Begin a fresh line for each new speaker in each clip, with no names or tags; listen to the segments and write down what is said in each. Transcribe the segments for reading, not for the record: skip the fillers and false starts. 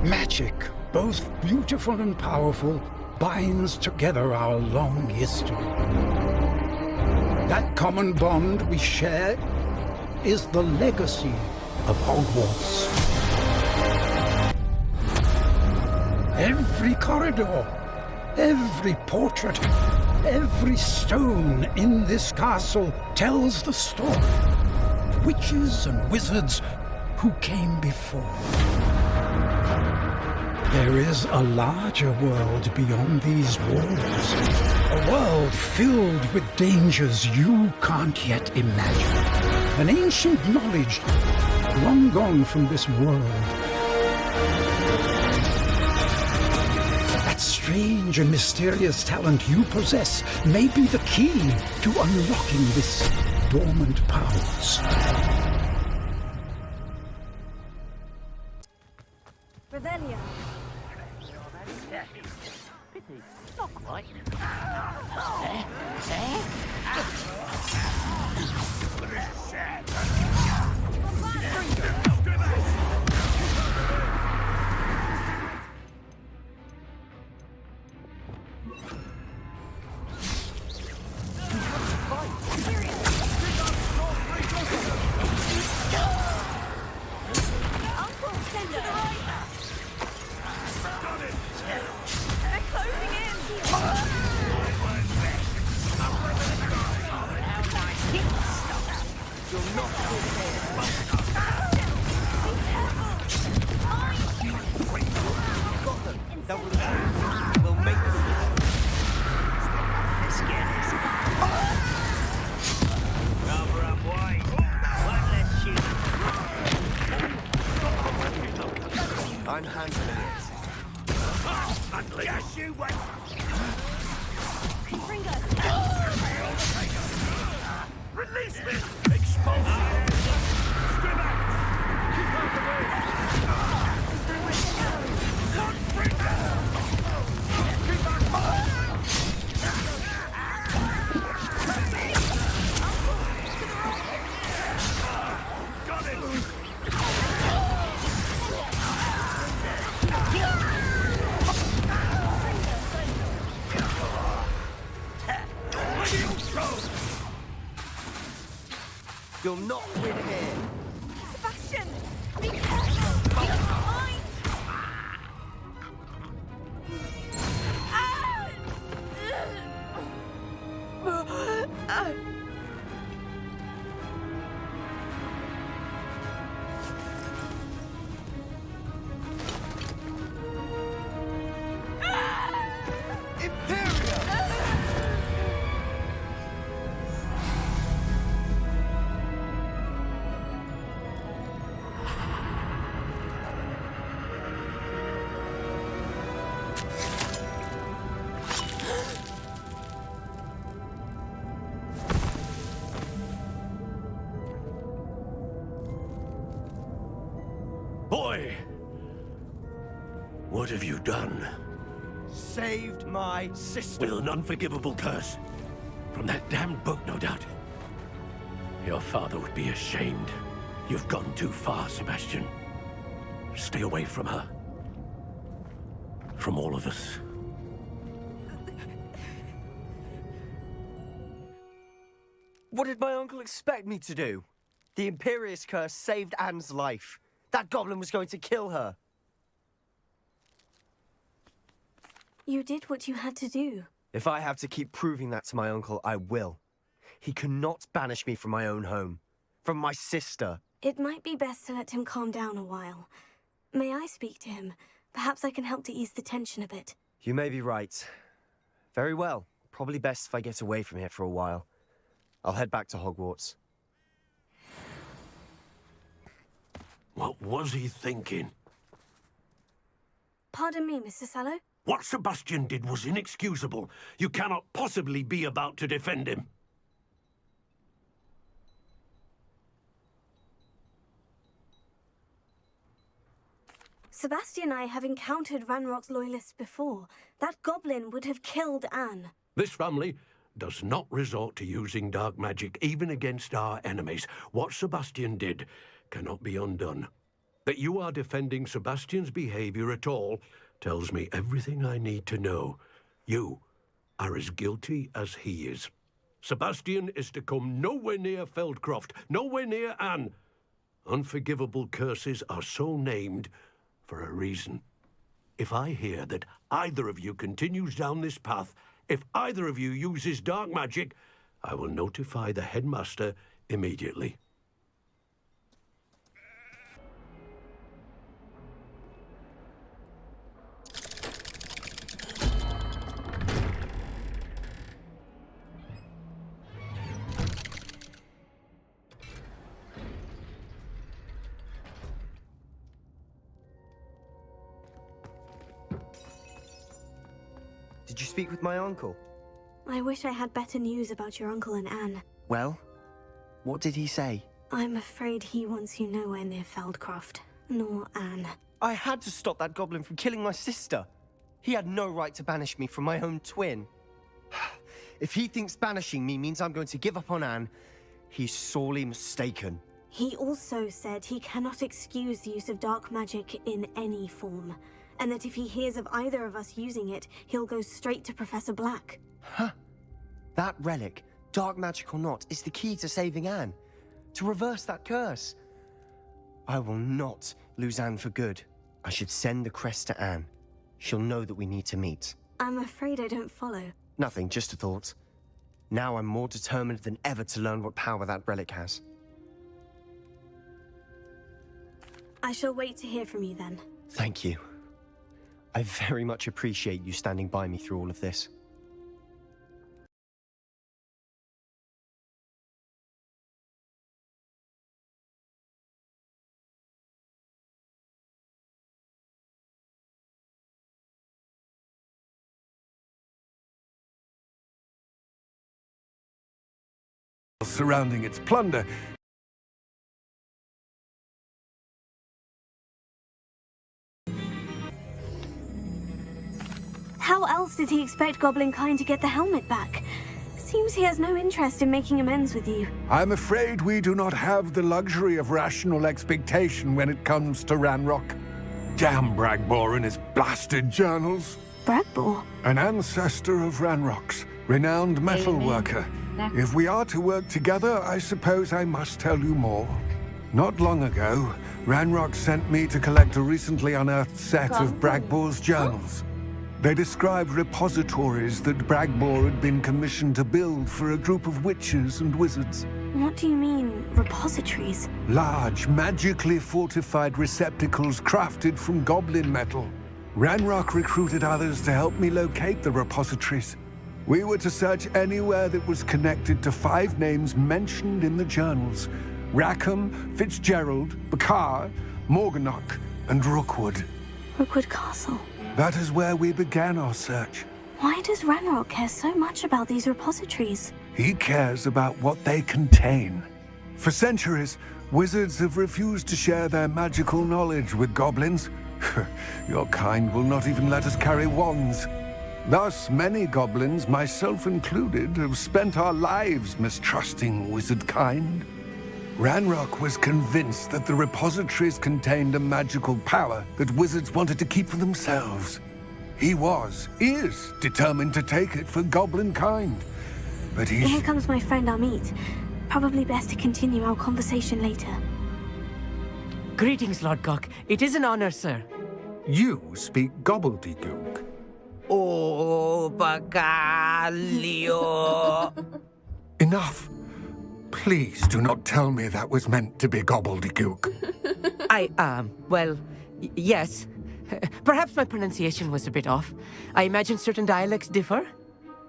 Magic, both beautiful and powerful, binds together our long history. That common bond we share is the legacy of Hogwarts. Every corridor, every portrait, every stone in this castle tells the story of witches and wizards who came before. There is a larger world beyond these walls. A world filled with dangers you can't yet imagine. An ancient knowledge long gone from this world. That strange and mysterious talent you possess may be the key to unlocking this dormant powers.
Revelio.
Not quite.
I'm handling it.
Yes, you went. Release me! Expulsion! Stay back! Keep out the way! One Fringo! Keep back! Got it!
You'll not win here.
Sebastian! Be careful! You're behind!
Boy! What have you done?
Saved my sister.
With an unforgivable curse. From that damned book, no doubt. Your father would be ashamed. You've gone too far, Sebastian. Stay away from her. From all of us.
What did my uncle expect me to do? The Imperious Curse saved Anne's life. That goblin was going to kill her.
You did what you had to do.
If I have to keep proving that to my uncle, I will. He cannot banish me from my own home. From my sister.
It might be best to let him calm down a while. May I speak to him? Perhaps I can help to ease the tension a bit.
You may be right. Very well. Probably best if I get away from here for a while. I'll head back to Hogwarts.
What was he thinking?
Pardon me, Mr. Sallow?
What Sebastian did was inexcusable. You cannot possibly be about to defend him.
Sebastian and I have encountered Ranrock's loyalists before. That goblin would have killed Anne.
This family does not resort to using dark magic even against our enemies. What Sebastian did cannot be undone. That you are defending Sebastian's behavior at all tells me everything I need to know. You are as guilty as he is. Sebastian is to come nowhere near Feldcroft, nowhere near Anne. Unforgivable curses are so named for a reason. If I hear that either of you continues down this path, if either of you uses dark magic, I will notify the headmaster immediately.
Did you speak with my uncle?
I wish I had better news about your uncle and Anne.
Well, what did he say?
I'm afraid he wants you nowhere near Feldcroft, nor Anne.
I had to stop that goblin from killing my sister. He had no right to banish me from my own twin. If he thinks banishing me means I'm going to give up on Anne, he's sorely mistaken.
He also said he cannot excuse the use of dark magic in any form, and that if he hears of either of us using it, he'll go straight to Professor Black.
Huh? That relic, dark magic or not, is the key to saving Anne. To reverse that curse. I will not lose Anne for good. I should send the crest to Anne. She'll know that we need to meet.
I'm afraid I don't follow.
Nothing, just a thought. Now I'm more determined than ever to learn what power that relic has.
I shall wait to hear from you then.
Thank you. I very much appreciate you standing by me through all of this.
Surrounding its plunder.
How else did he expect Goblin Kind to get the helmet back? Seems he has no interest in making amends with you.
I'm afraid we do not have the luxury of rational expectation when it comes to Ranrock. Damn Bragbor and his blasted journals.
Bragbor?
An ancestor of Ranrock's, renowned metal worker. If we are to work together, I suppose I must tell you more. Not long ago, Ranrock sent me to collect a recently unearthed set of Bragbor's journals. They described repositories that Bragbor had been commissioned to build for a group of witches and wizards.
What do you mean, repositories?
Large, magically fortified receptacles crafted from goblin metal. Ranrock recruited others to help me locate the repositories. We were to search anywhere that was connected to 5 names mentioned in the journals: Rackham, Fitzgerald, Bakar, Morganach, and Rookwood.
Rookwood Castle.
That is where we began our search.
Why does Ranrock care so much about these repositories?
He cares about what they contain. For centuries, wizards have refused to share their magical knowledge with goblins. Your kind will not even let us carry wands. Thus, many goblins, myself included, have spent our lives mistrusting wizard kind. Ranrock was convinced that the repositories contained a magical power that wizards wanted to keep for themselves. He is determined to take it for goblin kind. But
Here comes my friend Amit. Probably best to continue our conversation later.
Greetings, Lord Cock. It is an honor, sir.
You speak gobbledygook.
Oh, Bagalio.
Enough. Please do not tell me that was meant to be gobbledygook.
Yes. Perhaps my pronunciation was a bit off. I imagine certain dialects differ.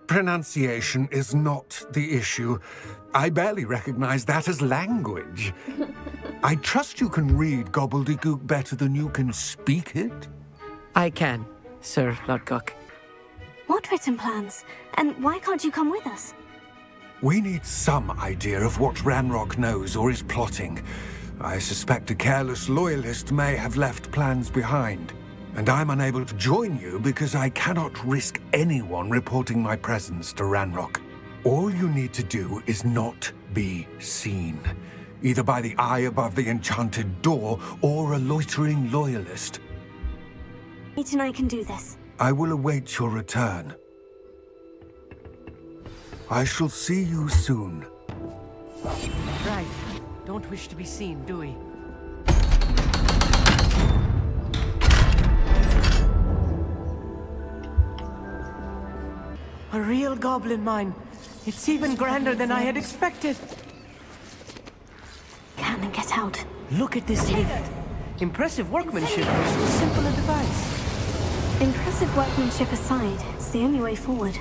Pronunciation is not the issue. I barely recognize that as language. I trust you can read gobbledygook better than you can speak it?
I can, Sir Lord Cock.
What written plans? And why can't you come with us?
We need some idea of what Ranrock knows or is plotting. I suspect a careless loyalist may have left plans behind. And I'm unable to join you because I cannot risk anyone reporting my presence to Ranrock. All you need to do is not be seen. either by the eye above the enchanted door or a loitering loyalist.
Nate and I can do this.
I will await your return. I shall see you soon.
Right. Don't wish to be seen, do we? A real goblin mine. It's even grander than I had expected.
Can and get out.
Look at this lift. Impressive workmanship for so simple a device.
Impressive workmanship aside, it's the only way forward.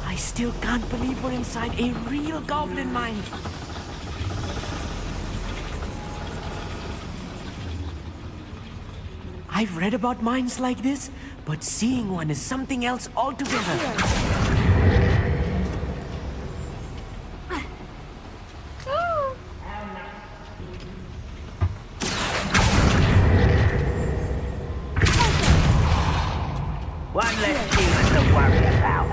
I still can't believe we're inside a real goblin mine. I've read about mines like this, but seeing one is something else altogether.
One less demon to worry about.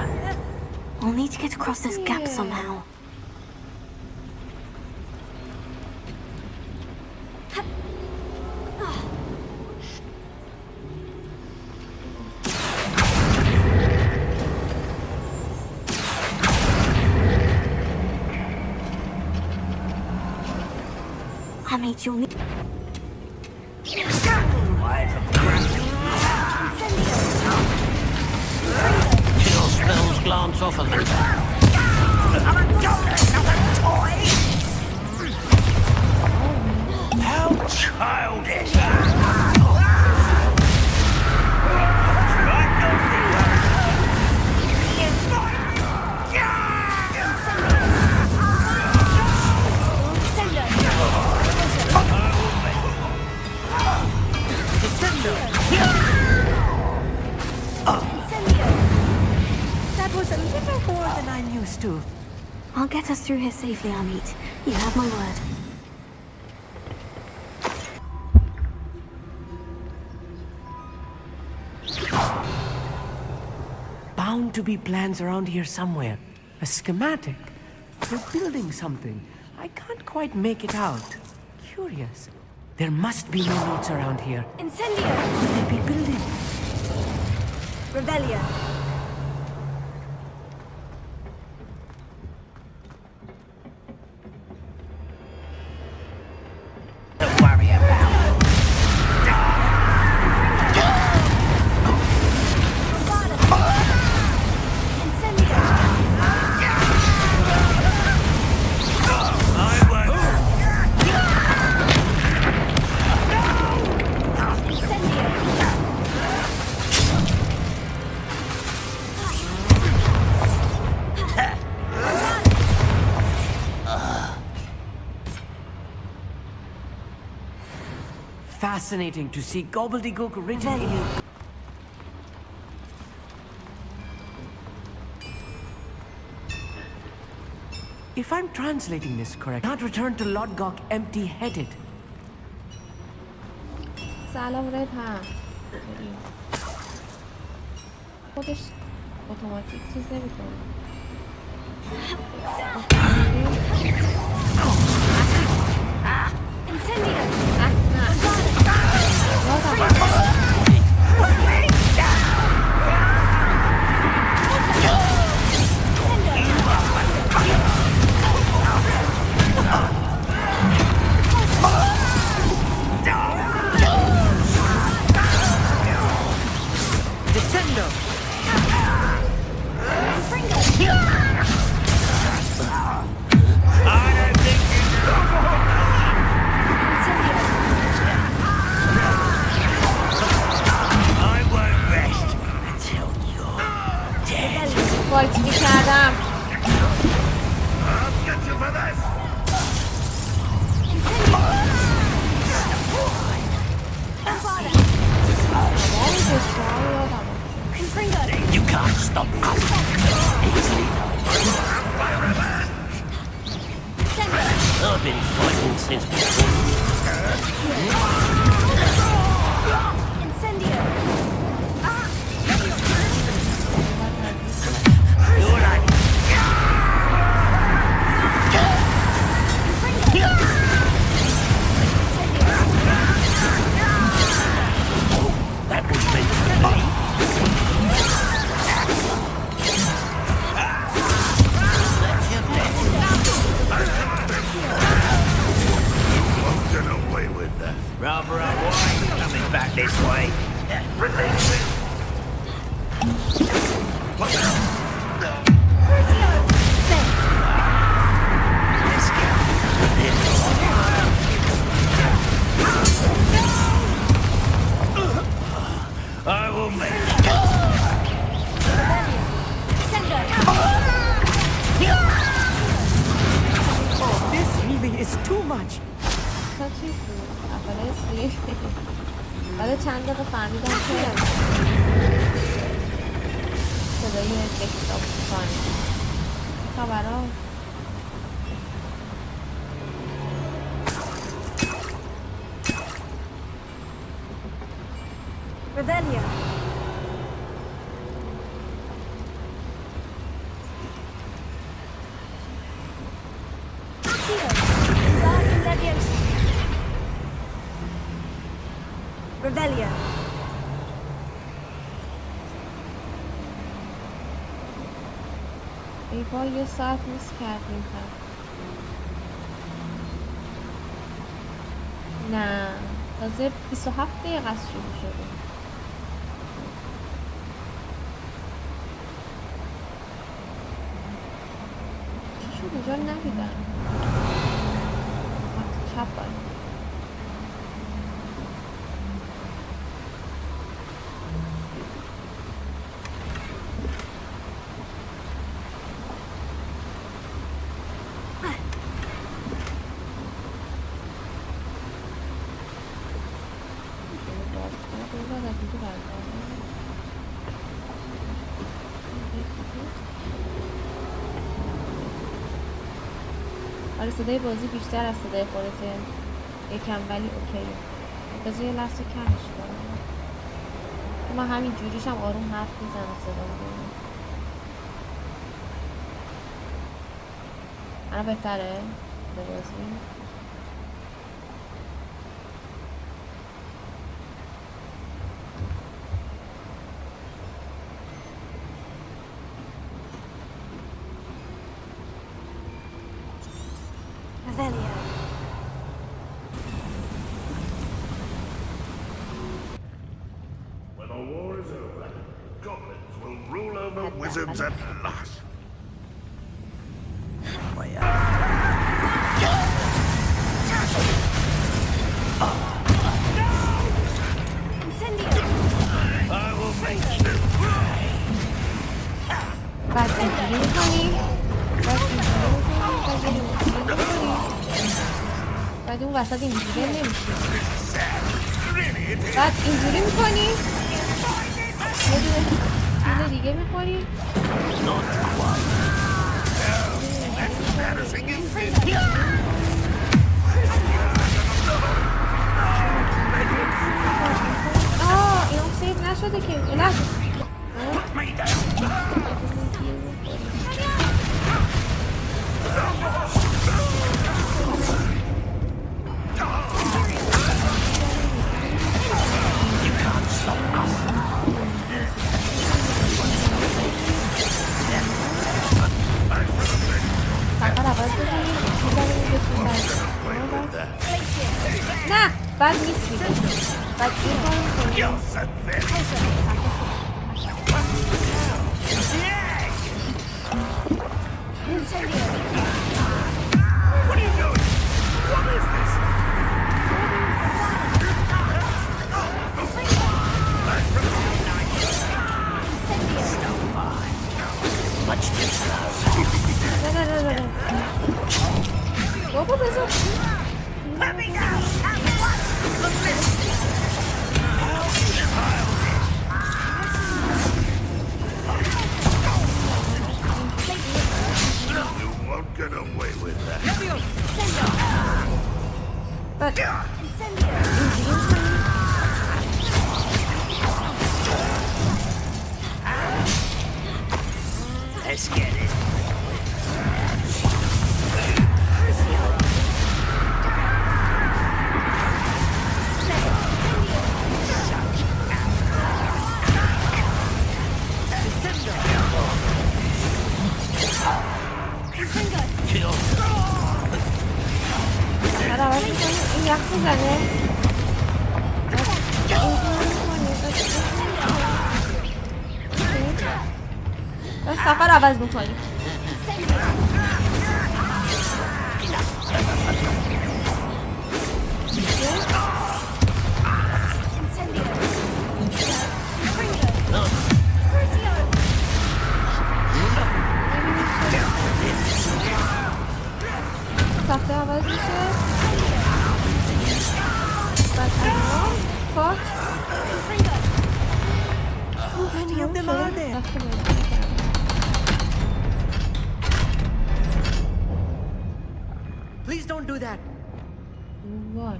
We'll need to get across this gap somehow. Hamid, you'll need...
Chill spells glance off of them. I'm a goblin, not a toy! How childish!
That was a little more than I'm used to.
I'll get us through here safely, Amit. You have my word.
Bound to be plans around here somewhere. A schematic. They're building something. I can't quite make it out. Curious. There must be no notes around here.
Incendio!
What could they be building?
Revelia.
Don't worry about.
Fascinating to see gobbledygook originating. If I'm translating this correct, not return to Lodgok empty-headed.
سلام رضا خودش اتوماتیک چیز نمیکنه وایچی کردم
You can't stop us. I've been fighting since before.
Incendio!
I will make
Oh, this really is too much.
اصلا چیز بود اول اسلیف بعد چند دقیقه فهمیدم که صدای دسکتاپ فانی خبرها
Revelio. Revelio.
ای با یه ساعت نیست کردیم هم نه تازه 27 دقیقه از شروع شده چی شد اینجا ندیدم چپ باید آره صدای بازی بیشتر از صدای خودته یکم ولی اوکیه بذار یه لحظه کمش کنم من همین جوریش هم آروم حرف میزنم صدا میزنم الان بهتره به بازی
Revelio.
When the war is over, goblins will rule over wizards at last.
I will make you
بعد اینجوری میکنی بعد اون وسط اینجوری نمیشه بعد اینجوری میکنی یه دونه دیگه میخوری آه این سیف نشده که نه نه بعد نیستی بعد این کار
What are you doing? What is this?
نه بابا بذار
You won't get away with that.
بعد
Let's get it.
بعد عوض میکنی این یخ میزنه بس سفر عوض میکنیم. تخته عوض میشه. بعد فاک.
Many of them are there. Please don't do that.
What?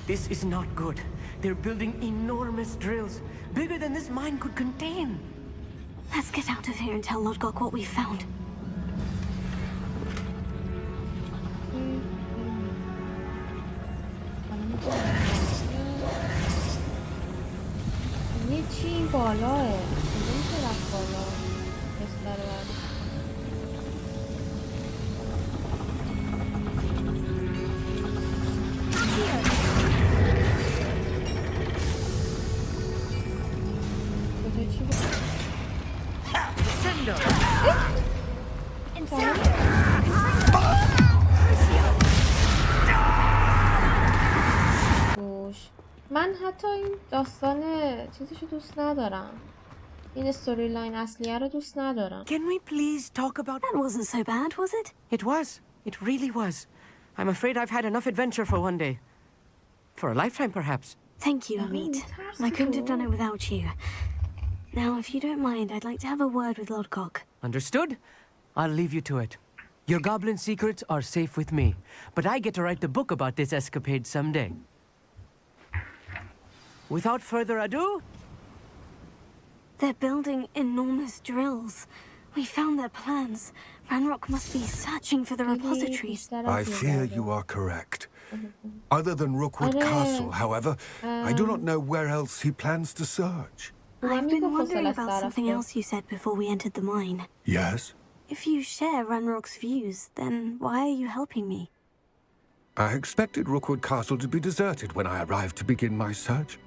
This is not good. They're building enormous drills, bigger than this mine could contain.
Let's get out of here and tell Lodgok what we found.
یه چی این بالاه کدوم طرف بالا بستر برد کجا چی بود؟ من حتی این داستان چیزشو دوست ندارم. این استوری لاین اصلیه رو دوست ندارم.
Can we please talk about...
That wasn't so bad, was it?
It was. It really was. I'm afraid I've had enough adventure for one day. For a lifetime, perhaps.
Thank you, Amit. I couldn't have done it without you. Now, if you don't mind, I'd like to have a word with Lodgok.
Understood? I'll leave you to it. Your goblin secrets are safe with me, but I get to write the book about this escapade someday. Without further ado...
They're building enormous drills. We found their plans. Ranrock must be searching for the repositories.
I fear you are correct. Other than Rookwood Castle, however, I do not know where else he plans to search.
I've been wondering about something else you said before we entered the mine.
Yes?
If you share Ranrock's views, then why are you helping me?
I expected Rookwood Castle to be deserted when I arrived to begin my search.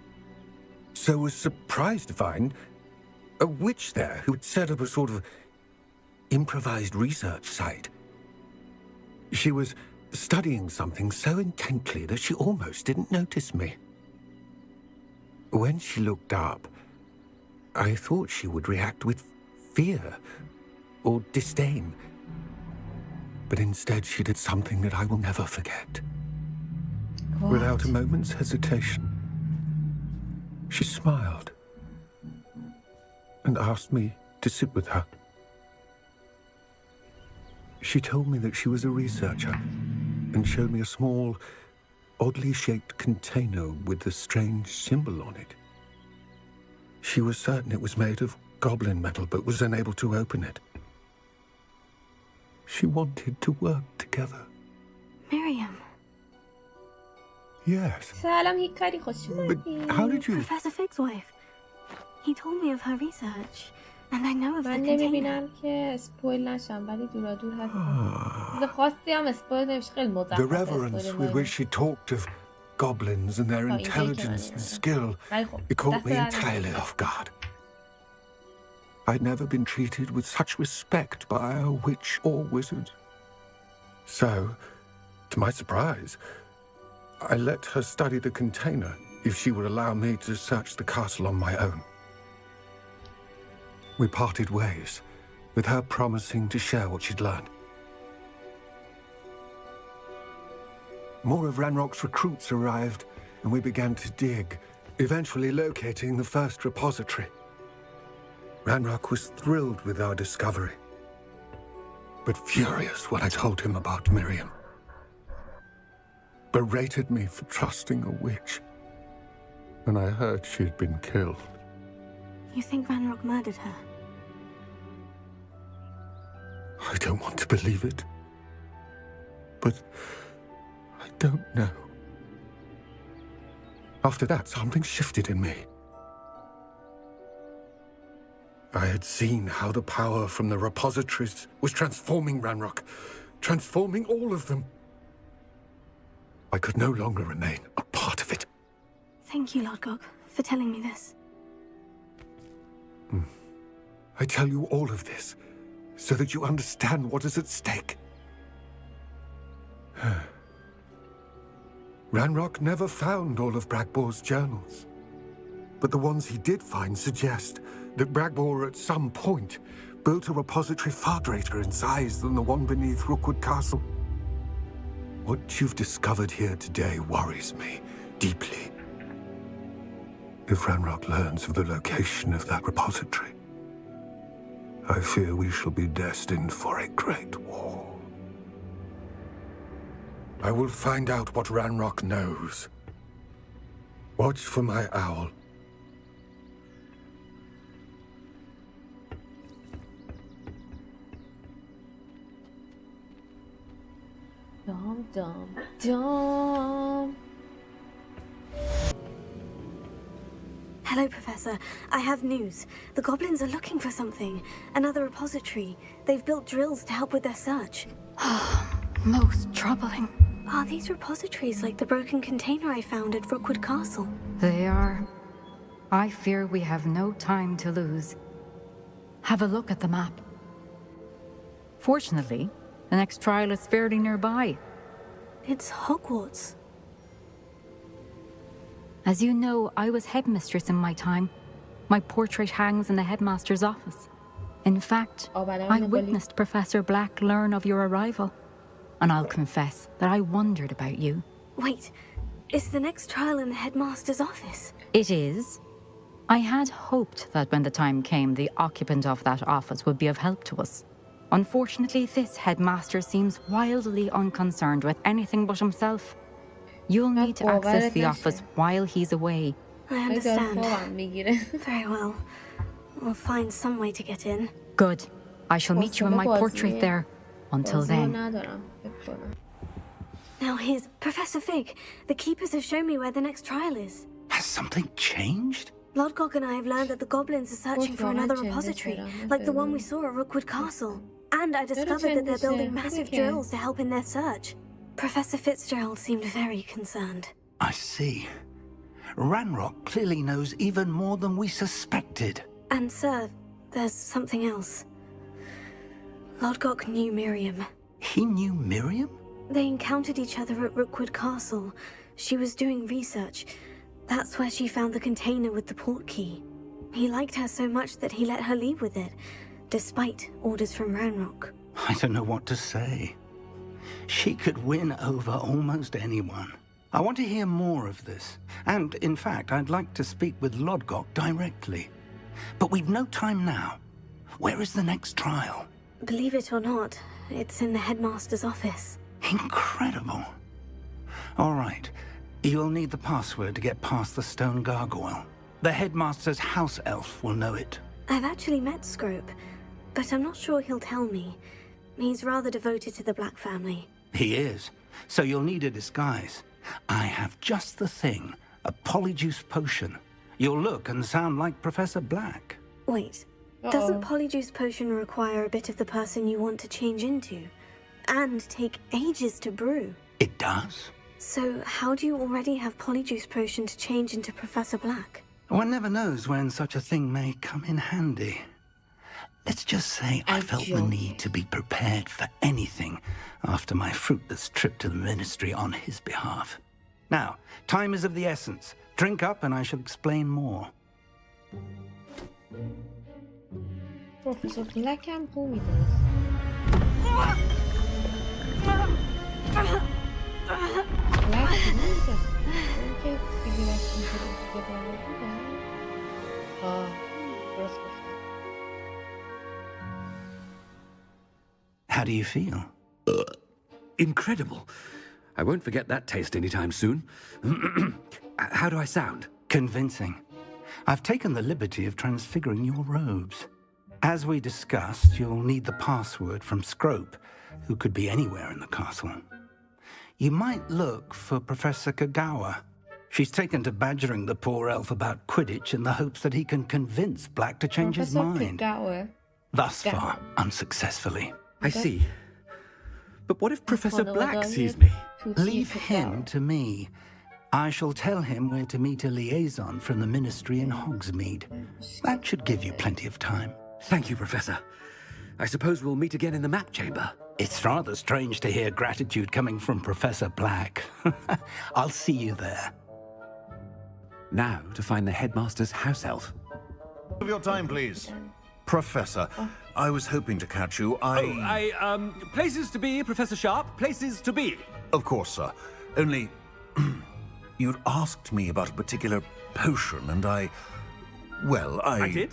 So was surprised to find a witch there who had set up a sort of improvised research site. She was studying something so intently that she almost didn't notice me. When she looked up, I thought she would react with fear or disdain. But instead she did something that I will never forget.
What?
Without a moment's hesitation, she smiled and asked me to sit with her. She told me that she was a researcher and showed me a small, oddly shaped container with a strange symbol on it. She was certain it was made of goblin metal, but was unable to open it. She wanted to work together.
Miriam.
Yes.
سلام هیکاری خوش
But how did you...
Professor Fig's wife. He told me of her research, and I know of the
من
container.
نمیبینم که اسپویل نشم ولی دورا دور هستم. چیز خاصی هم اسپویل نمیشه خیلی مزخرف.
The reverence with which she talked of goblins and their intelligence and skill, it caught me entirely off guard. I'd never been treated with such respect by a witch or wizard. So, to my surprise, I let her study the container if she would allow me to search the castle on my own. We parted ways, with her promising to share what she'd learned. More of Ranrock's recruits arrived, and we began to dig, eventually locating the first repository. Ranrock was thrilled with our discovery, but furious when I told him about Miriam. Berated me for trusting a witch when I heard she had been killed.
You think Ranrock murdered her?
I don't want to believe it, but I don't know. After that, something shifted in me. I had seen how the power from the repositories was transforming Ranrock, transforming all of them. I could no longer remain a part of it.
Thank you, Lodgok, for telling me this.
I tell you all of this so that you understand what is at stake. Ranrock never found all of Bragbor's journals, but the ones he did find suggest that Bragbor at some point built a repository far greater in size than the one beneath Rookwood Castle. What you've discovered here today worries me deeply. If Ranrock learns of the location of that repository, I fear we shall be destined for a great war. I will find out what Ranrock knows. Watch for my owl.
Dum dum dum.
Hello, Professor. I have news. The goblins are looking for something. Another repository. They've built drills to help with their search.
Most troubling.
Are these repositories like the broken container I found at Rookwood Castle?
They are. I fear we have no time to lose. Have a look at the map. Fortunately, the next trial is fairly nearby.
It's Hogwarts.
As you know, I was headmistress in my time. My portrait hangs in the headmaster's office. In fact, I witnessed Professor Black learn of your arrival. And I'll confess that I wondered about you.
Wait, is the next trial in the headmaster's office?
It is. I had hoped that when the time came, the occupant of that office would be of help to us. Unfortunately, this headmaster seems wildly unconcerned with anything but himself. You'll need to access the office while he's away.
I understand. Very well. We'll find some way to get in.
Good. I shall meet you in my portrait there. Until then.
Now here's Professor Fig. The keepers have shown me where the next trial is.
Has something changed?
Lodgok and I have learned that the goblins are searching for another repository, like the one we saw at Rookwood Castle. And I discovered that they're building massive drills to help in their search. Professor Fitzgerald seemed very concerned.
I see. Ranrock clearly knows even more than we suspected.
And sir, there's something else. Lodgok knew Miriam.
He knew Miriam?
They encountered each other at Rookwood Castle. She was doing research. That's where she found the container with the port key. He liked her so much that he let her leave with it, despite orders from Ranrock.
I don't know what to say. She could win over almost anyone. I want to hear more of this. And, in fact, I'd like to speak with Lodgok directly. But we've no time now. Where is the next trial?
Believe it or not, it's in the headmaster's office.
Incredible. All right. You'll need the password to get past the stone gargoyle. The headmaster's house elf will know it.
I've actually met Scrope, but I'm not sure he'll tell me. He's rather devoted to the Black family.
He is. So you'll need a disguise. I have just the thing. A polyjuice potion. You'll look and sound like Professor Black.
Wait. Doesn't polyjuice potion require a bit of the person you want to change into? And take ages to brew?
It does.
So how do you already have polyjuice potion to change into Professor Black?
One never knows when such a thing may come in handy. Let's just say I felt the need to be prepared for anything after my fruitless trip to the ministry on his behalf. Now, time is of the essence. Drink up and I shall explain more.
Professor Black هم خوبی درست.
How do you feel?
Incredible. I won't forget that taste anytime soon. How do I sound?
Convincing. I've taken the liberty of transfiguring your robes. As we discussed, you'll need the password from Scrope, who could be anywhere in the castle. You might look for Professor Kagawa. She's taken to badgering the poor elf about Quidditch in the hopes that he can convince Black to change his mind. Thus far, unsuccessfully.
I see. But what if Professor Black
خانواده
sees me?
توتی
Leave
فوتبال.
him to me. I shall tell him where to meet a liaison from the Ministry in Hogsmeade. That should give you plenty of time.
Thank you, Professor. I suppose we'll meet again in the map chamber.
It's rather strange to hear gratitude coming from Professor Black. I'll see you there.
Now to find the headmaster's house elf.
Of your time, please. Professor, I was hoping to catch you.
Places to be, Professor Sharp. Places to be.
Of course, sir. Only... you'd asked me about a particular potion, and well,
I did?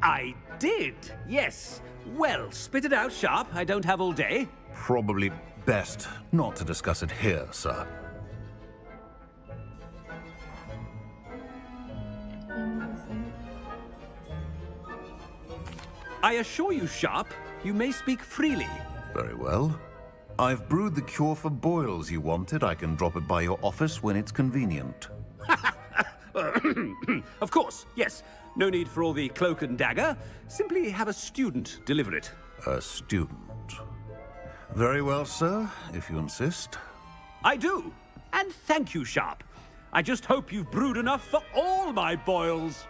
I did, yes. Well, spit it out, Sharp. I don't have all day.
Probably best not to discuss it here, sir.
I assure you, Sharp, you may speak freely.
Very well. I've brewed the cure for boils you wanted. I can drop it by your office when it's convenient.
Of course, yes. No need for all the cloak and dagger. Simply have a student deliver it.
A student. Very well, sir, if you insist.
I do. And thank you, Sharp. I just hope you've brewed enough for all my boils.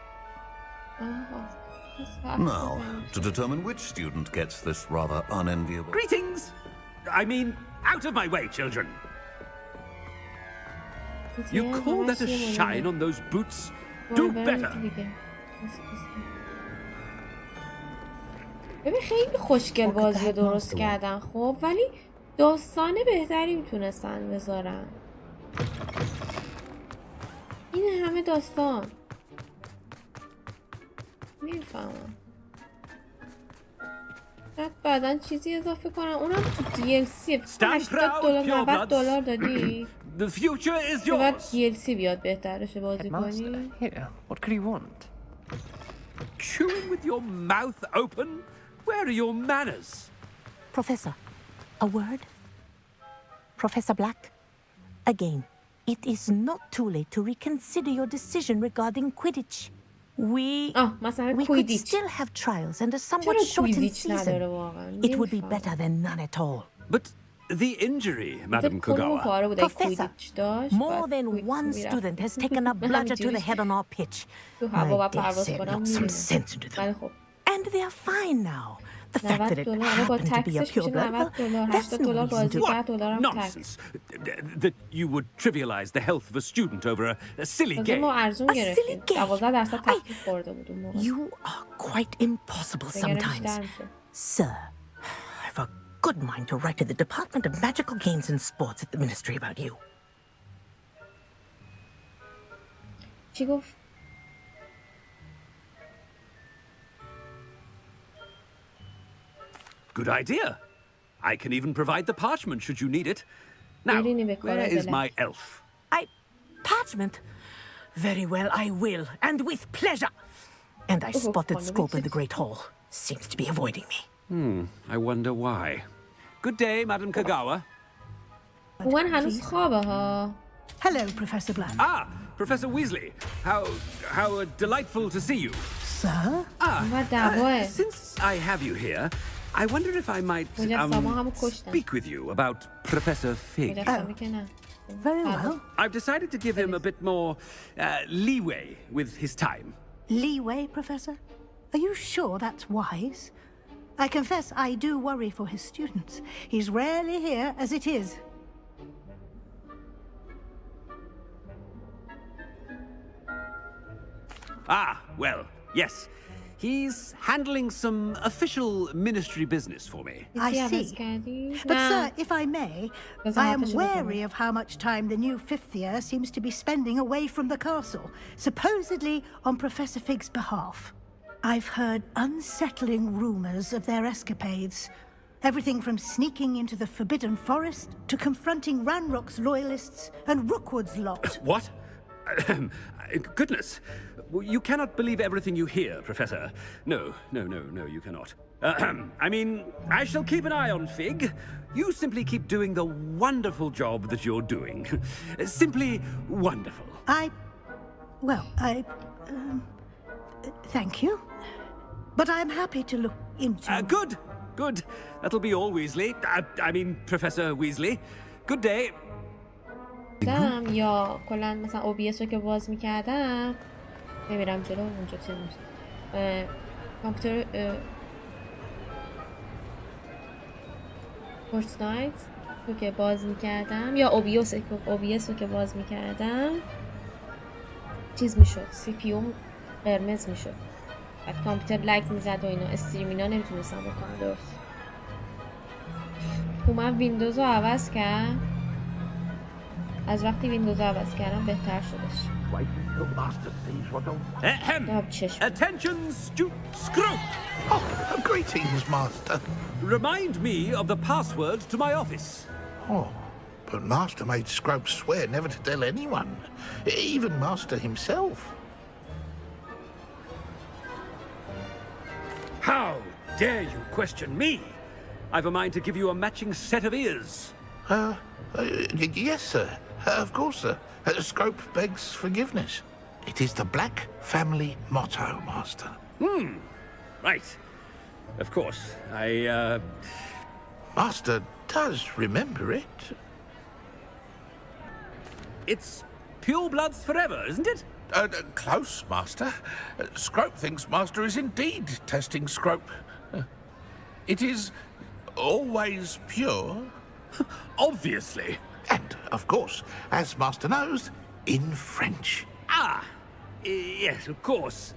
Now, to determine which student gets this rather unenviable...
Greetings! I mean, out of my way, children. You call that a shine on those boots? Do better.
ببین خیلی خوشگل بازی درست کردن خب ولی داستان بهتری میتونستن بذارن. این همه داستان نمیفهمم. بعدن چیزی اضافه کنن اونم تو DLC $80 $90 دادی.
The future is
تو باید
yours.
DLC بیاد بهترش بازی کنی.
Here, what could you want?
Chewing with your mouth open? Where are your manners?
Professor, a word? Professor Black, again, it is not too late to reconsider your decision regarding Quidditch. We could still have trials and a somewhat shortened season. It would be better than none at all.
But the injury, Madam Kogawa.
Professor, more than one student has taken a bludger to the head on our pitch. I dare say it knocked some sense into them. And they are fine now. The fact that it happened to be a pure blood, that's no reason to...
What nonsense! That you would trivialize the health of a student over a silly game.
A silly game? You are quite impossible sometimes. Sir, I've a good mind to write to the Department of Magical Games and Sports at the Ministry about you.
چی گفت؟
Good idea. I can even provide the parchment should you need it. Now, where is my elf?
Parchment? Very well, I will, and with pleasure. And I spotted Scope in the Great Hall. Seems to be avoiding me.
I wonder why. Good day, Madam Kogawa.
من هنوز خوابه ها.
Hello, Professor Black.
Ah, Professor Weasley. How delightful to see you.
Sir?
Since I have you here, I wonder if I might speak with you about Professor Fig.
Very well.
I've decided to give him a bit more leeway with his time.
Leeway, Professor? Are you sure that's wise? I confess I do worry for his students. He's rarely here as it is.
Ah, well, yes. He's handling some official ministry business for me.
I see. But sir, if I may, I am wary of how much time the new fifth year seems to be spending away from the castle, supposedly on Professor Fig's behalf. I've heard unsettling rumors of their escapades. Everything from sneaking into the Forbidden Forest to confronting Ranrock's loyalists and Rookwood's lot.
What? Goodness. You cannot believe everything you hear, Professor. No, you cannot. I mean, I shall keep an eye on Fig. You simply keep doing the wonderful job that you're doing. Simply wonderful.
Thank you. But I'm happy to look into...
Good. good. That'll be all, Weasley. I mean, Professor Weasley. Good day.
یا کلا مثلا OBS رو که باز میکردم نمیرم جلو اونجا چه میشه کامپیوتر فورتنایت رو که باز میکردم یا OBS رو که باز میکردم چیز میشد CPU قرمز میشد بعد کامپیوتر لگ میزد و اینا استریمینا نمیتونستم بکنم درست اومد ویندوز رو عوض کرد از وقتی ویندوز رو عوض کردم بهتر شدش
Attention, Scrope!
Oh, greetings, Master.
Remind me of the password to my office.
Oh, but Master made Scrope swear never to tell anyone, even Master himself.
How dare you question me? I've a mind to give you a matching set of ears.
Yes, sir. Of course, sir. Scrope begs forgiveness. It is the Black family motto, Master.
Right. Of course.
Master does remember it.
It's pure bloods forever, isn't it?
Close, Master. Scrope thinks Master is indeed testing Scrope. It is always pure.
Obviously.
And, of course, as Master knows, in French.
Ah, yes, of course.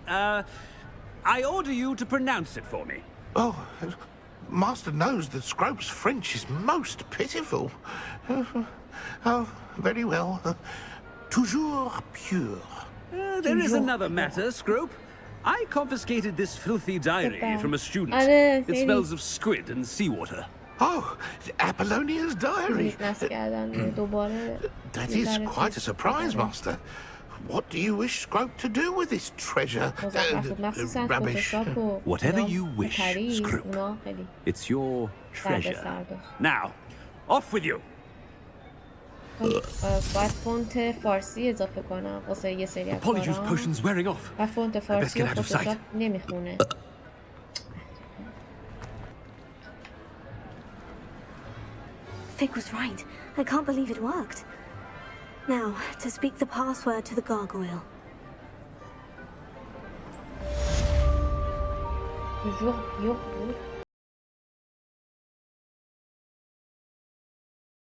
I order you to pronounce it for me.
Oh, Master knows that Scrope's French is most pitiful. Oh, very well. Toujours pure.
There is another matter, Scrope. I confiscated this filthy diary from a student. It smells of squid and seawater.
Oh, Apollonia's diary. That is quite a surprise, Master. What do you wish Scrope to do with this treasure? Rubbish.
Whatever you wish, Scrope. It's your treasure. Now, off with you.
باید فونت فارسی اضافه کنم واسه یه سری از
کارام. Potion's wearing off.
و فونت فارسی رو فتوشاپ نمیخونه.
Fig was right. I can't believe it worked. Now, to speak the password to the gargoyle.
Toujours pure.